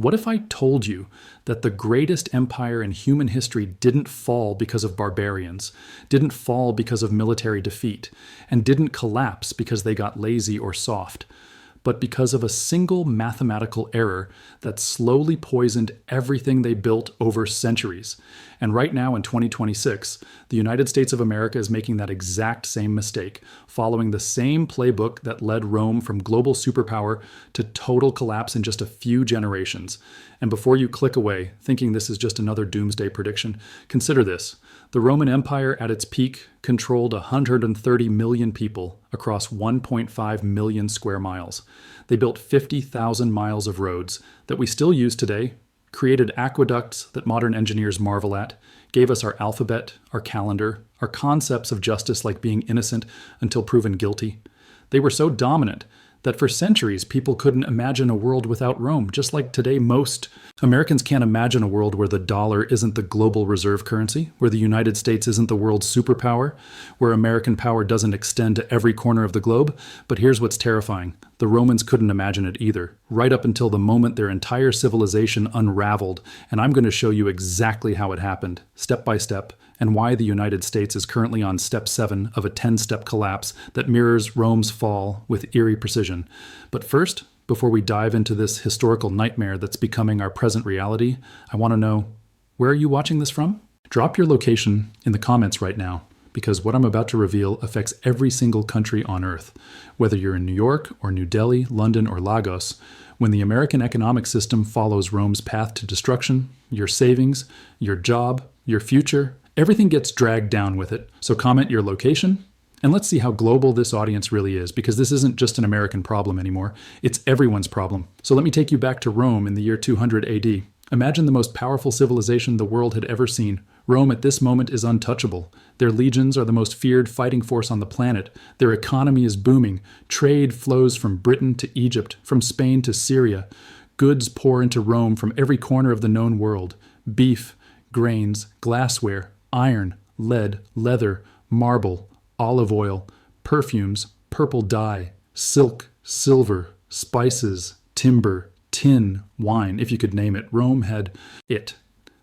What if I told you that the greatest empire in human history didn't fall because of barbarians, didn't fall because of military defeat, and didn't collapse because they got lazy or soft, but because of a single mathematical error that slowly poisoned everything they built over centuries? And right now in 2026, the United States of America is making that exact same mistake, following the same playbook that led Rome from global superpower to total collapse in just a few generations. And before you click away, thinking this is just another doomsday prediction, consider this. The Roman Empire at its peak controlled 130 million people across 1.5 million square miles. They built 50,000 miles of roads that we still use today, created aqueducts that modern engineers marvel at, gave us our alphabet, our calendar, our concepts of justice like being innocent until proven guilty. They were so dominant that for centuries people couldn't imagine a world without Rome, just like today most Americans can't imagine a world where the dollar isn't the global reserve currency, where the United States isn't the world's superpower, where American power doesn't extend to every corner of the globe. But here's what's terrifying. The Romans couldn't imagine it either, right up until the moment their entire civilization unraveled, and I'm going to show you exactly how it happened, step by step, and why the United States is currently on step 7 of a 10-step collapse that mirrors Rome's fall with eerie precision. But first, before we dive into this historical nightmare that's becoming our present reality, I want to know, where are you watching this from? Drop your location in the comments right now, because what I'm about to reveal affects every single country on Earth. Whether you're in New York or New Delhi, London or Lagos, when the American economic system follows Rome's path to destruction, your savings, your job, your future, everything gets dragged down with it. So comment your location, and let's see how global this audience really is, because this isn't just an American problem anymore. It's everyone's problem. So let me take you back to Rome in the year 200 AD. Imagine the most powerful civilization the world had ever seen. Rome at this moment is untouchable. Their legions are the most feared fighting force on the planet. Their economy is booming. Trade flows from Britain to Egypt, from Spain to Syria. Goods pour into Rome from every corner of the known world. Beef, grains, glassware, iron, lead, leather, marble, olive oil, perfumes, purple dye, silk, silver, spices, timber, tin, wine, if you could name it. Rome had it.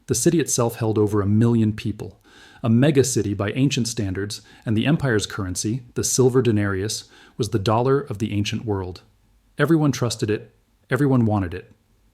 The city itself held over 1 million people. A mega city by ancient standards, and the empire's currency, the silver denarius, was the dollar of the ancient world. Everyone trusted it. Everyone wanted it.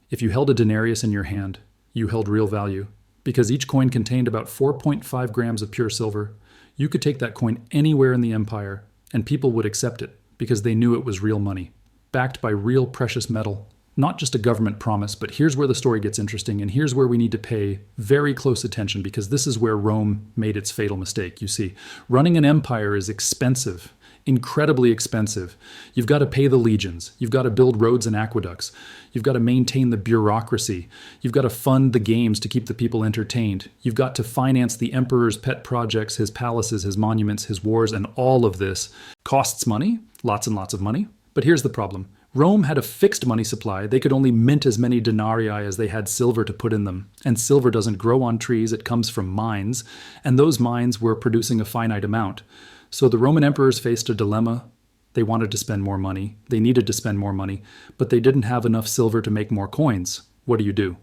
If you held a denarius in your hand, you held real value. Because each coin contained about 4.5 grams of pure silver, you could take that coin anywhere in the empire, and people would accept it because they knew it was real money, backed by real precious metal. Not just a government promise, but here's where the story gets interesting, and here's where we need to pay very close attention, because this is where Rome made its fatal mistake. You see, running an empire is expensive, incredibly expensive. You've got to pay the legions. You've got to build roads and aqueducts. You've got to maintain the bureaucracy. You've got to fund the games to keep the people entertained. You've got to finance the emperor's pet projects, his palaces, his monuments, his wars, and all of this costs money, lots and lots of money. But here's the problem. Rome had a fixed money supply. They could only mint as many denarii as they had silver to put in them. And silver doesn't grow on trees, it comes from mines. And those mines were producing a finite amount. So the Roman emperors faced a dilemma. They wanted to spend more money. They needed to spend more money, but they didn't have enough silver to make more coins. What do?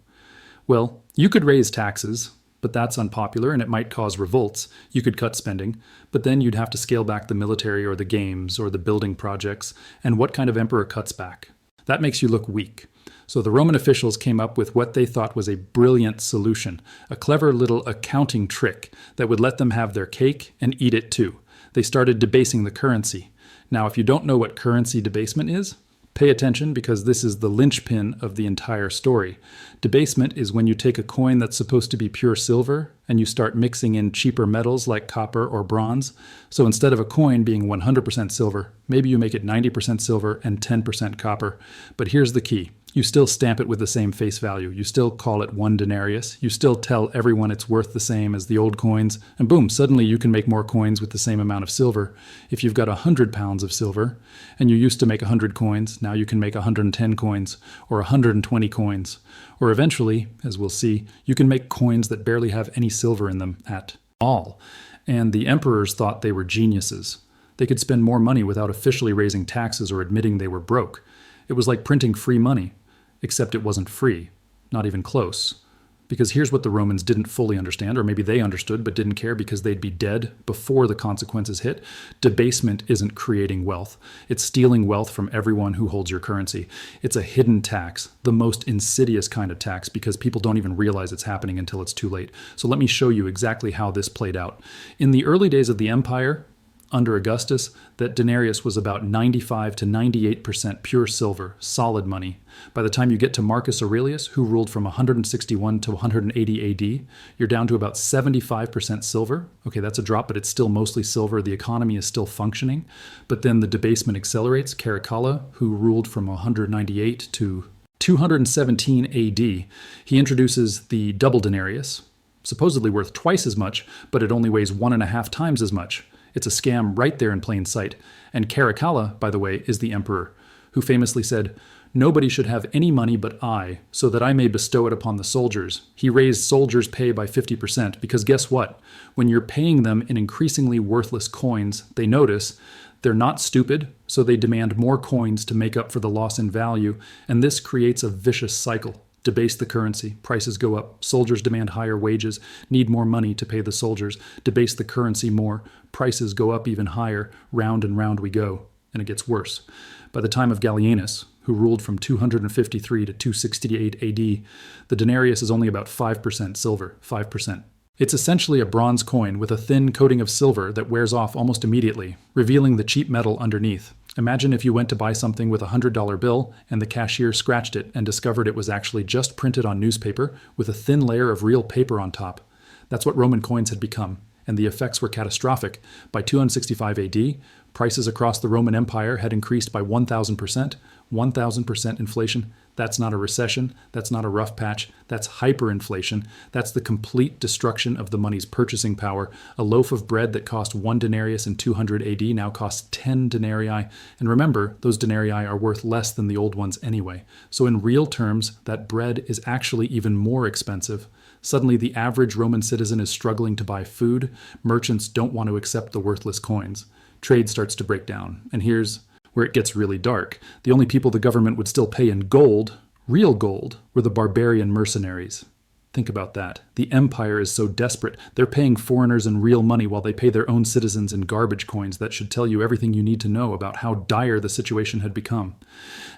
Well, you could raise taxes, but that's unpopular and it might cause revolts. You could cut spending, but then you'd have to scale back the military or the games or the building projects. And what kind of emperor cuts back? That makes you look weak. So the Roman officials came up with what they thought was a brilliant solution, a clever little accounting trick that would let them have their cake and eat it too. They started debasing the currency. Now, if you don't know what currency debasement is, pay attention, because this is the linchpin of the entire story. Debasement is when you take a coin that's supposed to be pure silver and you start mixing in cheaper metals like copper or bronze. So instead of a coin being 100% silver, maybe you make it 90% silver and 10% copper. But here's the key. You still stamp it with the same face value. You still call it 1 denarius. You still tell everyone it's worth the same as the old coins. And boom, suddenly you can make more coins with the same amount of silver. If you've got 100 pounds of silver and you used to make 100 coins, now you can make 110 coins or 120 coins. Or eventually, as we'll see, you can make coins that barely have any silver in them at all. And the emperors thought they were geniuses. They could spend more money without officially raising taxes or admitting they were broke. It was like printing free money. Except it wasn't free. Not even close. Because here's what the Romans didn't fully understand, or maybe they understood but didn't care because they'd be dead before the consequences hit. Debasement isn't creating wealth. It's stealing wealth from everyone who holds your currency. It's a hidden tax, the most insidious kind of tax, because people don't even realize it's happening until it's too late. So let me show you exactly how this played out. In the early days of the empire, under Augustus, that denarius was about 95 to 98% pure silver, solid money. By the time you get to Marcus Aurelius, who ruled from 161 to 180 AD, you're down to about 75% silver. Okay, that's a drop, but it's still mostly silver. The economy is still functioning. But then the debasement accelerates. Caracalla, who ruled from 198 to 217 AD, he introduces the double denarius, supposedly worth twice as much, but it only weighs 1.5 times as much. It's a scam right there in plain sight. And Caracalla, by the way, is the emperor, who famously said, "Nobody should have any money but I, so that I may bestow it upon the soldiers." He raised soldiers' pay by 50%, because guess what? When you're paying them in increasingly worthless coins, they notice they're not stupid, so they demand more coins to make up for the loss in value, and this creates a vicious cycle. Debase the currency, prices go up, soldiers demand higher wages, need more money to pay the soldiers, debase the currency more, prices go up even higher, round and round we go, and it gets worse. By the time of Gallienus, who ruled from 253 to 268 AD, the denarius is only about 5% silver, 5%. It's essentially a bronze coin with a thin coating of silver that wears off almost immediately, revealing the cheap metal underneath. Imagine if you went to buy something with a $100 bill and the cashier scratched it and discovered it was actually just printed on newspaper with a thin layer of real paper on top. That's what Roman coins had become, and the effects were catastrophic. By 265 AD, prices across the Roman Empire had increased by 1,000%. 1,000% inflation. That's not a recession. That's not a rough patch. That's hyperinflation. That's the complete destruction of the money's purchasing power. A loaf of bread that cost 1 denarius in 200 AD now costs 10 denarii. And remember, those denarii are worth less than the old ones anyway. So in real terms, that bread is actually even more expensive. Suddenly, the average Roman citizen is struggling to buy food. Merchants don't want to accept the worthless coins. Trade starts to break down. And here's where it gets really dark. The only people the government would still pay in gold, real gold, were the barbarian mercenaries. Think about that. The empire is so desperate, they're paying foreigners in real money while they pay their own citizens in garbage coins. That should tell you everything you need to know about how dire the situation had become.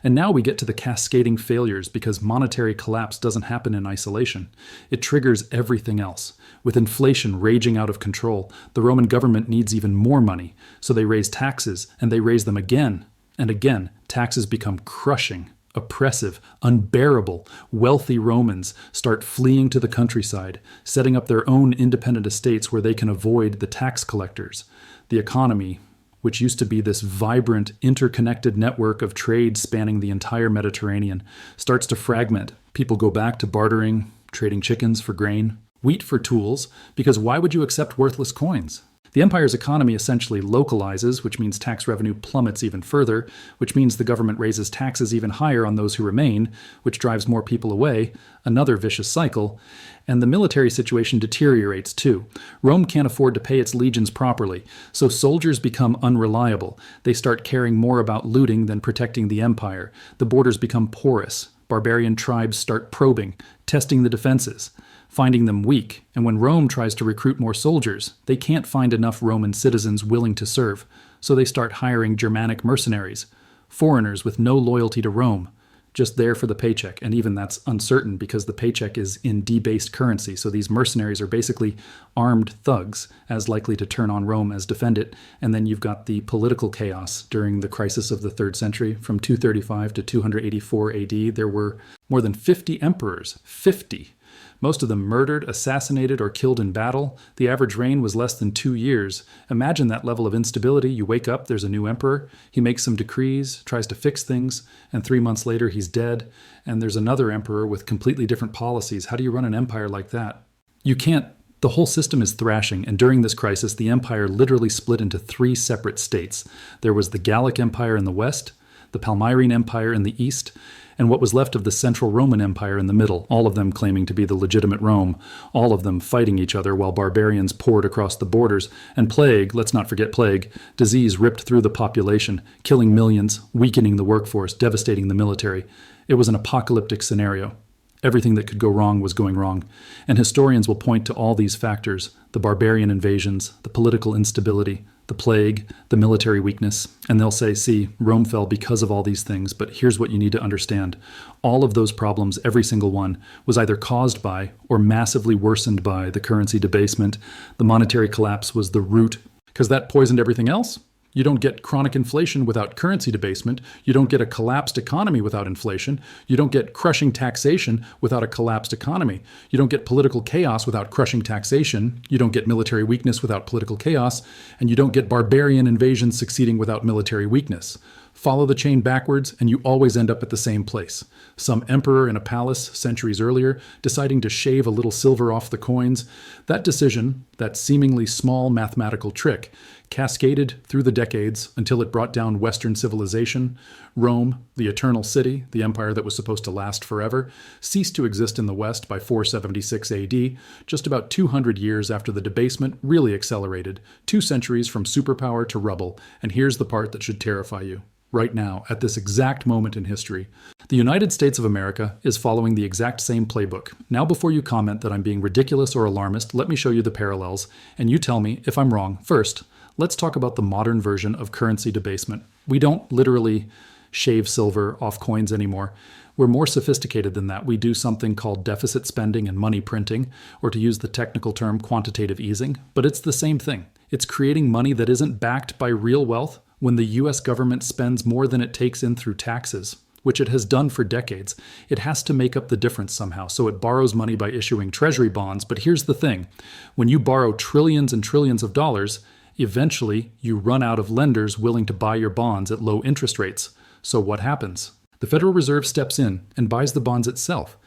And now we get to the cascading failures, because monetary collapse doesn't happen in isolation. It triggers everything else. With inflation raging out of control, the Roman government needs even more money, so they raise taxes, and they raise them again and again. Taxes become crushing, oppressive, unbearable. Wealthy Romans start fleeing to the countryside, setting up their own independent estates where they can avoid the tax collectors. The economy, which used to be this vibrant, interconnected network of trade spanning the entire Mediterranean, starts to fragment. People go back to bartering, trading chickens for grain, wheat for tools, because why would you accept worthless coins? The empire's economy essentially localizes, which means tax revenue plummets even further, which means the government raises taxes even higher on those who remain, which drives more people away, another vicious cycle, and the military situation deteriorates too. Rome can't afford to pay its legions properly, so soldiers become unreliable. They start caring more about looting than protecting the empire. The borders become porous. Barbarian tribes start probing, testing the defenses, finding them weak, and when Rome tries to recruit more soldiers, they can't find enough Roman citizens willing to serve, so they start hiring Germanic mercenaries, foreigners with no loyalty to Rome, just there for the paycheck, and even that's uncertain because the paycheck is in debased currency, so these mercenaries are basically armed thugs, as likely to turn on Rome as defend it, and then you've got the political chaos during the crisis of the 3rd century. From 235 to 284 AD, there were more than 50 emperors, 50. Most of them murdered, assassinated, or killed in battle. The average reign was less than 2 years. Imagine that level of instability. You wake up, there's a new emperor. He makes some decrees, tries to fix things, and 3 months later he's dead. And there's another emperor with completely different policies. How do you run an empire like that? You can't. The whole system is thrashing, and during this crisis, the empire literally split into 3 separate states. There was the Gallic Empire in the west, the Palmyrene Empire in the east, and what was left of the Central Roman Empire in the middle, all of them claiming to be the legitimate Rome, all of them fighting each other while barbarians poured across the borders, and plague, let's not forget plague, disease ripped through the population, killing millions, weakening the workforce, devastating the military. It was an apocalyptic scenario. Everything that could go wrong was going wrong. And historians will point to all these factors: the barbarian invasions, the political instability, the plague, the military weakness, and they'll say, see, Rome fell because of all these things, but here's what you need to understand. All of those problems, every single one, was either caused by or massively worsened by the currency debasement. The monetary collapse was the root, because that poisoned everything else. You don't get chronic inflation without currency debasement. You don't get a collapsed economy without inflation. You don't get crushing taxation without a collapsed economy. You don't get political chaos without crushing taxation. You don't get military weakness without political chaos. And you don't get barbarian invasions succeeding without military weakness. Follow the chain backwards, and you always end up at the same place. Some emperor in a palace centuries earlier deciding to shave a little silver off the coins. That decision, that seemingly small mathematical trick, cascaded through the decades until it brought down Western civilization. Rome, the eternal city, the empire that was supposed to last forever, ceased to exist in the West by 476 AD, just about 200 years after the debasement really accelerated, 2 centuries from superpower to rubble. And here's the part that should terrify you. Right now, at this exact moment in history, the United States of America is following the exact same playbook. Now, before you comment that I'm being ridiculous or alarmist, let me show you the parallels, and you tell me if I'm wrong. First, let's talk about the modern version of currency debasement. We don't literally shave silver off coins anymore. We're more sophisticated than that. We do something called deficit spending and money printing, or to use the technical term, quantitative easing. But it's the same thing. It's creating money that isn't backed by real wealth. When the US government spends more than it takes in through taxes, which it has done for decades, it has to make up the difference somehow. So it borrows money by issuing treasury bonds. But here's the thing. When you borrow trillions and trillions of dollars, eventually you run out of lenders willing to buy your bonds at low interest rates. So what happens? The Federal Reserve steps in and buys the bonds itself.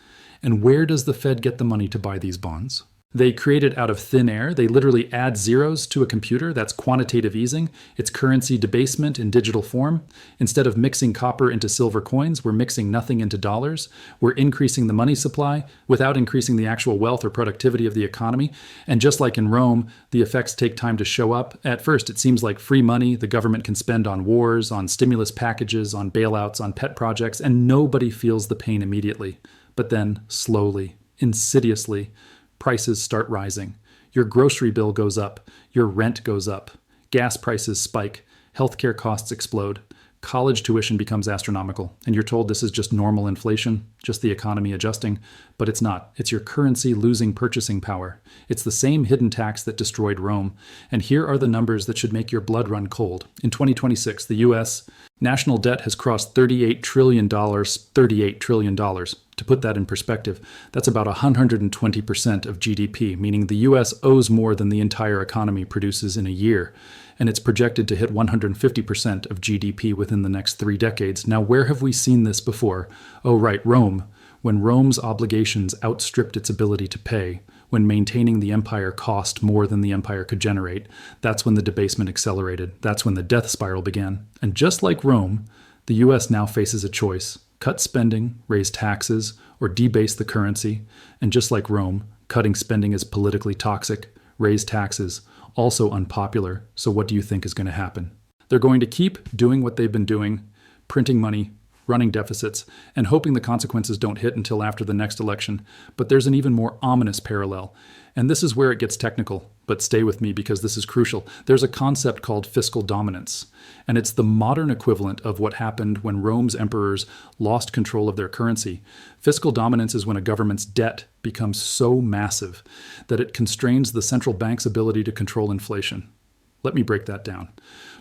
And where does the Fed get the money to buy these bonds? They create it out of thin air. They literally add zeros to a computer. That's quantitative easing. It's currency debasement in digital form. Instead of mixing copper into silver coins, we're mixing nothing into dollars. We're increasing the money supply without increasing the actual wealth or productivity of the economy. And just like in Rome, the effects take time to show up. At first, it seems like free money the government can spend on wars, on stimulus packages, on bailouts, on pet projects, and nobody feels the pain immediately. But then, slowly, insidiously, prices start rising. Your grocery bill goes up. Your rent goes up. Gas prices spike. Healthcare costs explode. College tuition becomes astronomical. And you're told this is just normal inflation, just the economy adjusting. But it's not. It's your currency losing purchasing power. It's the same hidden tax that destroyed Rome. And here are the numbers that should make your blood run cold. In 2026, the U.S. national debt has crossed $38 trillion. $38 trillion. To put that in perspective, that's about 120% of GDP, meaning the US owes more than the entire economy produces in a year, and it's projected to hit 150% of GDP within the next 3 decades. Now, where have we seen this before? Oh, right, Rome. When Rome's obligations outstripped its ability to pay, when maintaining the empire cost more than the empire could generate, that's when the debasement accelerated. That's when the death spiral began. And just like Rome, the US now faces a choice. Cut spending, raise taxes, or debase the currency. And just like Rome, cutting spending is politically toxic, raise taxes, also unpopular. So what do you think is going to happen? They're going to keep doing what they've been doing, printing money, running deficits, and hoping the consequences don't hit until after the next election. But there's an even more ominous parallel. And this is where it gets technical, but stay with me because this is crucial. There's a concept called fiscal dominance, and it's the modern equivalent of what happened when Rome's emperors lost control of their currency. Fiscal dominance is when a government's debt becomes so massive that it constrains the central bank's ability to control inflation. Let me break that down.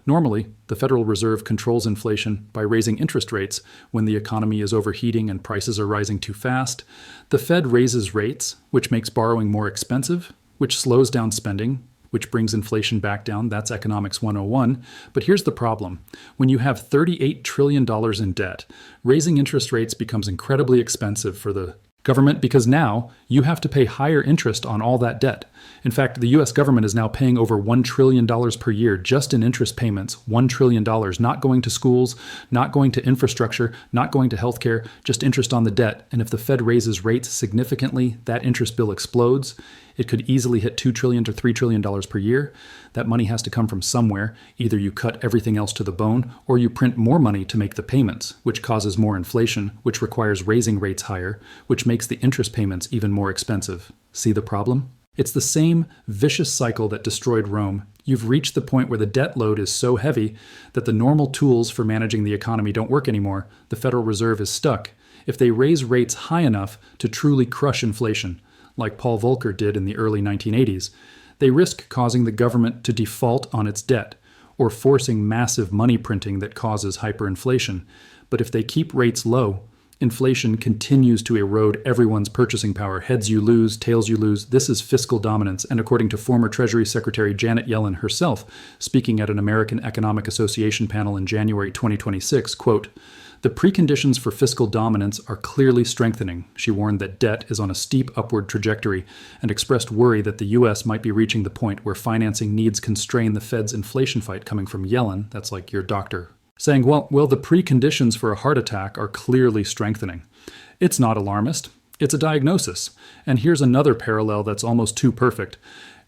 Normally, the Federal Reserve controls inflation by raising interest rates when the economy is overheating and prices are rising too fast. The Fed raises rates, which makes borrowing more expensive, which slows down spending, which brings inflation back down. That's Economics 101. But here's the problem. When you have $38 trillion in debt, raising interest rates becomes incredibly expensive for the government because now you have to pay higher interest on all that debt. In fact, the US government is now paying over $1 trillion per year just in interest payments, $1 trillion, not going to schools, not going to infrastructure, not going to healthcare, just interest on the debt. And if the Fed raises rates significantly, that interest bill explodes. It could easily hit $2 trillion to $3 trillion per year. That money has to come from somewhere. Either you cut everything else to the bone, or you print more money to make the payments, which causes more inflation, which requires raising rates higher, which makes the interest payments even more expensive. See the problem? It's the same vicious cycle that destroyed Rome. You've reached the point where the debt load is so heavy that the normal tools for managing the economy don't work anymore. The Federal Reserve is stuck. If they raise rates high enough to truly crush inflation, like Paul Volcker did in the early 1980s, they risk causing the government to default on its debt, or forcing massive money printing that causes hyperinflation. But if they keep rates low, inflation continues to erode everyone's purchasing power. Heads you lose, tails you lose. This is fiscal dominance. And according to former Treasury Secretary Janet Yellen herself, speaking at an American Economic Association panel in January 2026, quote, "The preconditions for fiscal dominance are clearly strengthening." She warned that debt is on a steep upward trajectory and expressed worry that the U.S. might be reaching the point where financing needs constrain the Fed's inflation fight, coming from Yellen, that's like your doctor, saying, well, the preconditions for a heart attack are clearly strengthening. It's not alarmist. It's a diagnosis. And here's another parallel that's almost too perfect.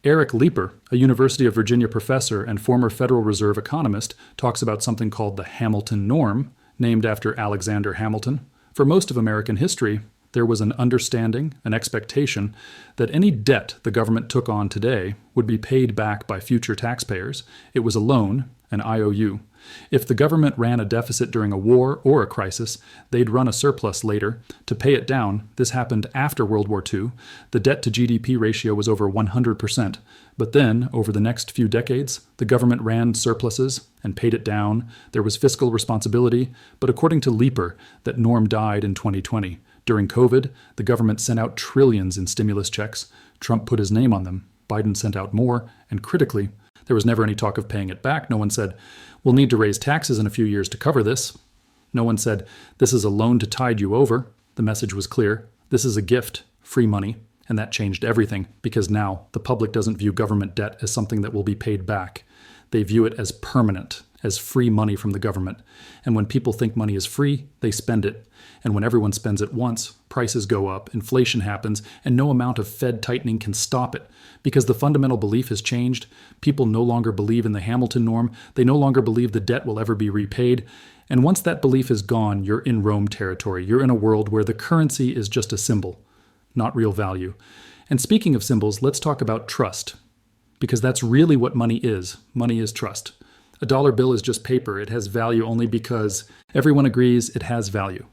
Eric Leeper, a University of Virginia professor and former Federal Reserve economist, talks about something called the Hamilton norm, named after Alexander Hamilton. For most of American history, there was an understanding, an expectation, that any debt the government took on today would be paid back by future taxpayers. It was a loan, an IOU. If the government ran a deficit during a war or a crisis, they'd run a surplus later. To pay it down, this happened after World War II. The debt-to-GDP ratio was over 100%. But then, over the next few decades, the government ran surpluses and paid it down. There was fiscal responsibility. But according to Leeper, that norm died in 2020. During COVID, the government sent out trillions in stimulus checks. Trump put his name on them. Biden sent out more. And critically, there was never any talk of paying it back. No one said, we'll need to raise taxes in a few years to cover this. No one said, this is a loan to tide you over. The message was clear. This is a gift, free money. And that changed everything, because now the public doesn't view government debt as something that will be paid back. They view it as permanent, as free money from the government. And when people think money is free, they spend it. And when everyone spends it once, prices go up, inflation happens, and no amount of Fed tightening can stop it. Because the fundamental belief has changed. People no longer believe in the Hamilton norm. They no longer believe the debt will ever be repaid. And once that belief is gone, you're in Rome territory. You're in a world where the currency is just a symbol, not real value. And speaking of symbols, let's talk about trust. Because that's really what money is. Money is trust. A dollar bill is just paper. It has value only because everyone agrees it has value.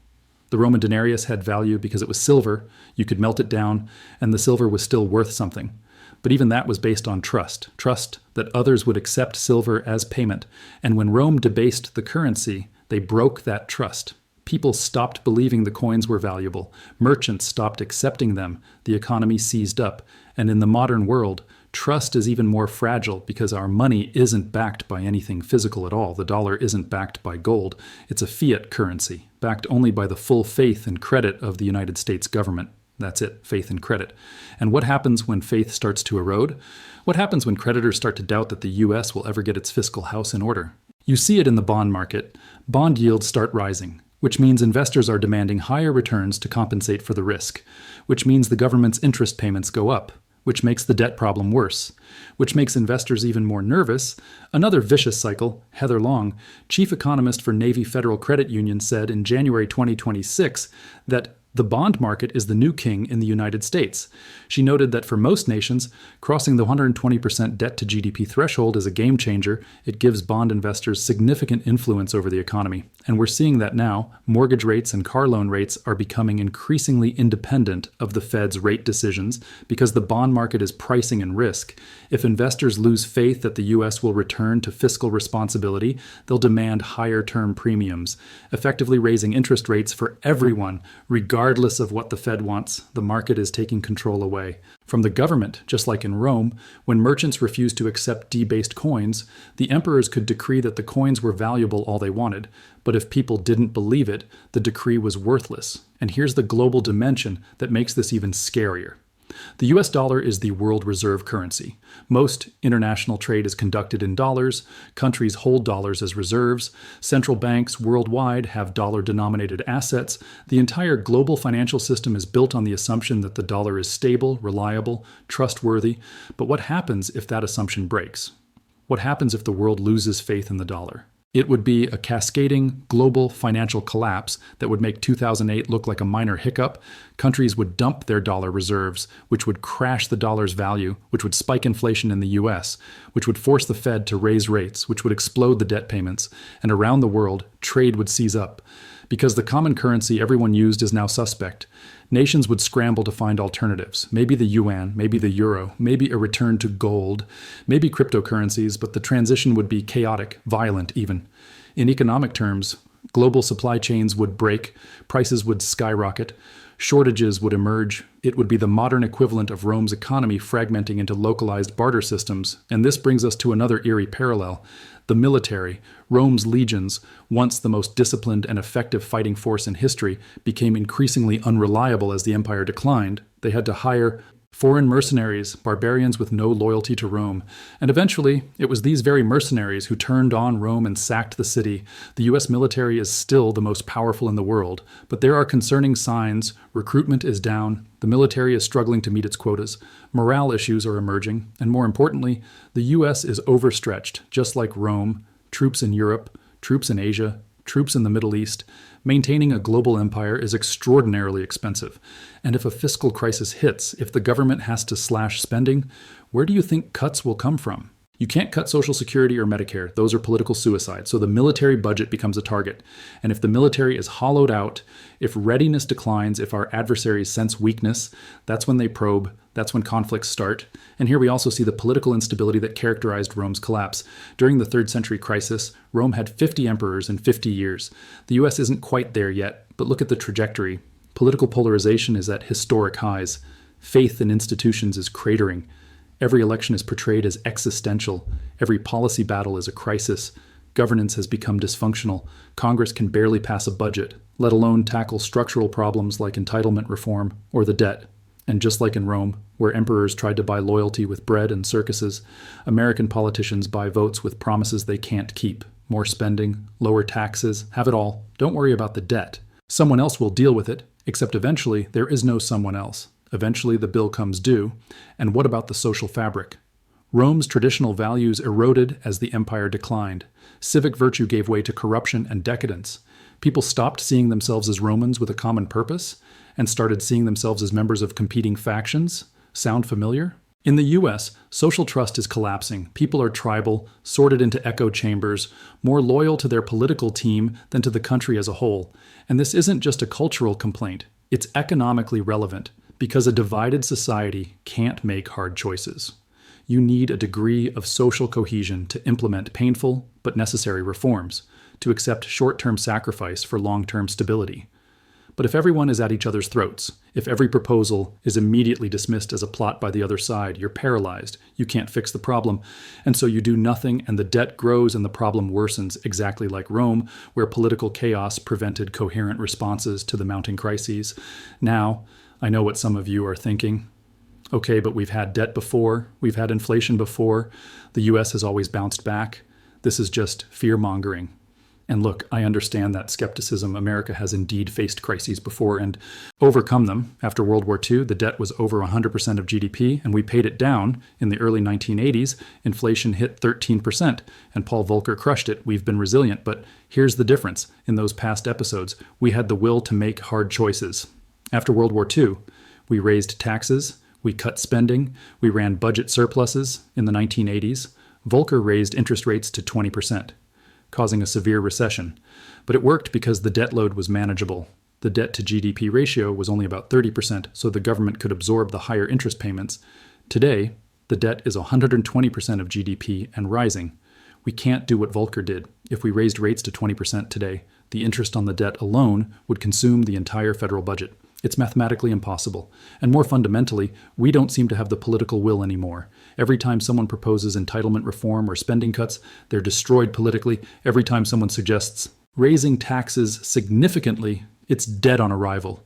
The Roman denarius had value because it was silver. You could melt it down, and the silver was still worth something. But even that was based on trust. Trust that others would accept silver as payment. And when Rome debased the currency, they broke that trust. People stopped believing the coins were valuable. Merchants stopped accepting them. The economy seized up. And in the modern world, trust is even more fragile because our money isn't backed by anything physical at all. The dollar isn't backed by gold. It's a fiat currency, backed only by the full faith and credit of the United States government. That's it, faith and credit. And what happens when faith starts to erode? What happens when creditors start to doubt that the U.S. will ever get its fiscal house in order? You see it in the bond market. Bond yields start rising, which means investors are demanding higher returns to compensate for the risk, which means the government's interest payments go up, which makes the debt problem worse, which makes investors even more nervous. Another vicious cycle. Heather Long, chief economist for Navy Federal Credit Union, said in January 2026 that the bond market is the new king in the United States. She noted that for most nations, crossing the 120% debt to GDP threshold is a game changer. It gives bond investors significant influence over the economy. And we're seeing that now. Mortgage rates and car loan rates are becoming increasingly independent of the Fed's rate decisions because the bond market is pricing in risk. If investors lose faith that the U.S. will return to fiscal responsibility, they'll demand higher term premiums, effectively raising interest rates for everyone, regardless of what the Fed wants. The market is taking control away from the government. Just like in Rome, when merchants refused to accept debased coins, the emperors could decree that the coins were valuable all they wanted. But if people didn't believe it, the decree was worthless. And here's the global dimension that makes this even scarier. The US dollar is the world reserve currency. Most international trade is conducted in dollars. Countries hold dollars as reserves. Central banks worldwide have dollar-denominated assets. The entire global financial system is built on the assumption that the dollar is stable, reliable, trustworthy. But what happens if that assumption breaks? What happens if the world loses faith in the dollar? It would be a cascading global financial collapse that would make 2008 look like a minor hiccup. Countries would dump their dollar reserves, which would crash the dollar's value, which would spike inflation in the US, which would force the Fed to raise rates, which would explode the debt payments, and around the world, trade would seize up. Because the common currency everyone used is now suspect, nations would scramble to find alternatives. Maybe the yuan, maybe the euro, maybe a return to gold, maybe cryptocurrencies, but the transition would be chaotic, violent even. In economic terms, global supply chains would break, prices would skyrocket, shortages would emerge. It would be the modern equivalent of Rome's economy fragmenting into localized barter systems. And this brings us to another eerie parallel. The military, Rome's legions, once the most disciplined and effective fighting force in history, became increasingly unreliable as the empire declined. They had to hire foreign mercenaries, barbarians with no loyalty to Rome. And eventually, it was these very mercenaries who turned on Rome and sacked the city. The US military is still the most powerful in the world, but there are concerning signs. Recruitment is down. The military is struggling to meet its quotas. Morale issues are emerging. And more importantly, the US is overstretched, just like Rome. Troops in Europe, troops in Asia, troops in the Middle East. Maintaining a global empire is extraordinarily expensive. And if a fiscal crisis hits, if the government has to slash spending, where do you think cuts will come from? You can't cut Social Security or Medicare. Those are political suicide. So the military budget becomes a target. And if the military is hollowed out, if readiness declines, if our adversaries sense weakness, that's when they probe. That's when conflicts start. And here we also see the political instability that characterized Rome's collapse. During the 3rd century crisis, Rome had 50 emperors in 50 years. The US isn't quite there yet, but look at the trajectory. Political polarization is at historic highs. Faith in institutions is cratering. Every election is portrayed as existential. Every policy battle is a crisis. Governance has become dysfunctional. Congress can barely pass a budget, let alone tackle structural problems like entitlement reform or the debt. And just like in Rome, where emperors tried to buy loyalty with bread and circuses, American politicians buy votes with promises they can't keep. More spending, lower taxes, have it all. Don't worry about the debt. Someone else will deal with it, except eventually there is no someone else. Eventually the bill comes due. And what about the social fabric? Rome's traditional values eroded as the empire declined. Civic virtue gave way to corruption and decadence. People stopped seeing themselves as Romans with a common purpose and started seeing themselves as members of competing factions. Sound familiar? In the US, social trust is collapsing. People are tribal, sorted into echo chambers, more loyal to their political team than to the country as a whole. And this isn't just a cultural complaint. It's economically relevant, because a divided society can't make hard choices. You need a degree of social cohesion to implement painful but necessary reforms, to accept short-term sacrifice for long-term stability. But if everyone is at each other's throats, if every proposal is immediately dismissed as a plot by the other side, you're paralyzed, you can't fix the problem, and so you do nothing and the debt grows and the problem worsens, exactly like Rome, where political chaos prevented coherent responses to the mounting crises. Now, I know what some of you are thinking. Okay, but we've had debt before, we've had inflation before, the US has always bounced back. This is just fear-mongering. And look, I understand that skepticism. America has indeed faced crises before and overcome them. After World War II, the debt was over 100% of GDP, and we paid it down. In the early 1980s, inflation hit 13%, and Paul Volcker crushed it. We've been resilient, but here's the difference. In those past episodes, we had the will to make hard choices. After World War II, we raised taxes, we cut spending, we ran budget surpluses in the 1980s. Volcker raised interest rates to 20%. Causing a severe recession. But it worked because the debt load was manageable. The debt to GDP ratio was only about 30%, so the government could absorb the higher interest payments. Today, the debt is 120% of GDP and rising. We can't do what Volcker did. If we raised rates to 20% today, the interest on the debt alone would consume the entire federal budget. It's mathematically impossible. And more fundamentally, we don't seem to have the political will anymore. Every time someone proposes entitlement reform or spending cuts, they're destroyed politically. Every time someone suggests raising taxes significantly, it's dead on arrival.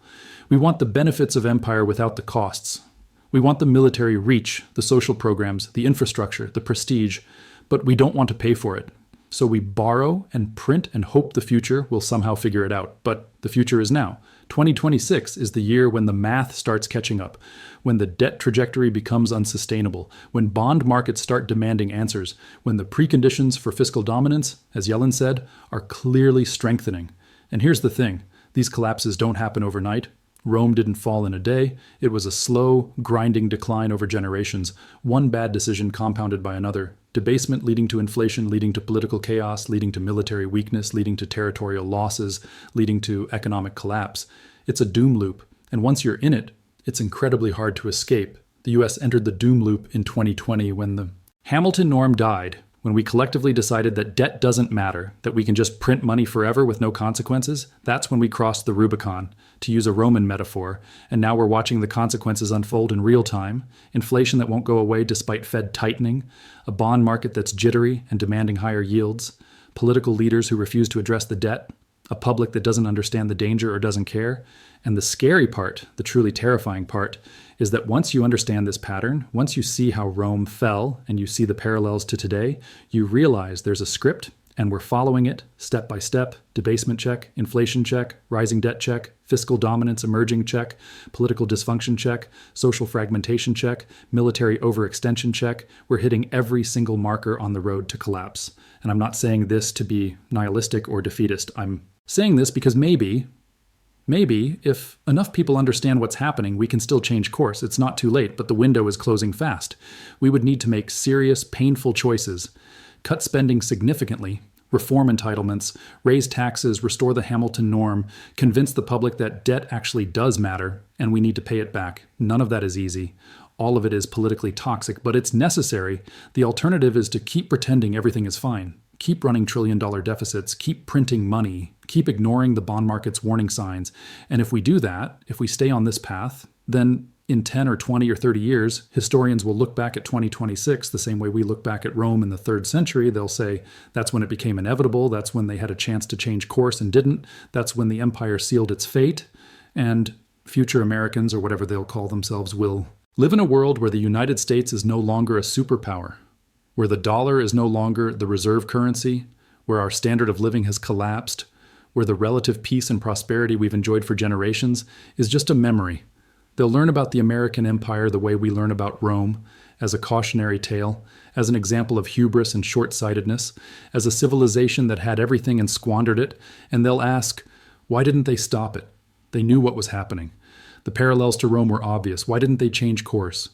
We want the benefits of empire without the costs. We want the military reach, the social programs, the infrastructure, the prestige, but we don't want to pay for it. So we borrow and print and hope the future will somehow figure it out. But the future is now. 2026 is the year when the math starts catching up, when the debt trajectory becomes unsustainable, when bond markets start demanding answers, when the preconditions for fiscal dominance, as Yellen said, are clearly strengthening. And here's the thing, these collapses don't happen overnight. Rome didn't fall in a day. It was a slow, grinding decline over generations, one bad decision compounded by another. Debasement leading to inflation, leading to political chaos, leading to military weakness, leading to territorial losses, leading to economic collapse. It's a doom loop, and once you're in it, it's incredibly hard to escape. The US entered the doom loop in 2020 when the Hamilton norm died, when we collectively decided that debt doesn't matter, that we can just print money forever with no consequences. That's when we crossed the Rubicon, to use a Roman metaphor, and now we're watching the consequences unfold in real time. Inflation that won't go away despite Fed tightening, a bond market that's jittery and demanding higher yields, political leaders who refuse to address the debt, a public that doesn't understand the danger or doesn't care. And the scary part, the truly terrifying part, is that once you understand this pattern, once you see how Rome fell and you see the parallels to today, you realize there's a script and we're following it step by step. Debasement check, inflation check, rising debt check, fiscal dominance emerging check, political dysfunction check, social fragmentation check, military overextension check. We're hitting every single marker on the road to collapse. And I'm not saying this to be nihilistic or defeatist. I'm saying this because maybe if enough people understand what's happening, we can still change course. It's not too late, but the window is closing fast. We would need to make serious, painful choices, cut spending significantly, reform entitlements, raise taxes, restore the Hamilton norm, convince the public that debt actually does matter, and we need to pay it back. None of that is easy. All of it is politically toxic, but it's necessary. The alternative is to keep pretending everything is fine. Keep running trillion-dollar deficits, keep printing money, keep ignoring the bond market's warning signs. And if we do that, if we stay on this path, then in 10 or 20 or 30 years, historians will look back at 2026 the same way we look back at Rome in the 3rd century. They'll say that's when it became inevitable. That's when they had a chance to change course and didn't. That's when the empire sealed its fate. And future Americans, or whatever they'll call themselves, will live in a world where the United States is no longer a superpower, where the dollar is no longer the reserve currency, where our standard of living has collapsed, where the relative peace and prosperity we've enjoyed for generations is just a memory. They'll learn about the American empire the way we learn about Rome, as a cautionary tale, as an example of hubris and short-sightedness, as a civilization that had everything and squandered it, and they'll ask, why didn't they stop it? They knew what was happening. The parallels to Rome were obvious. Why didn't they change course?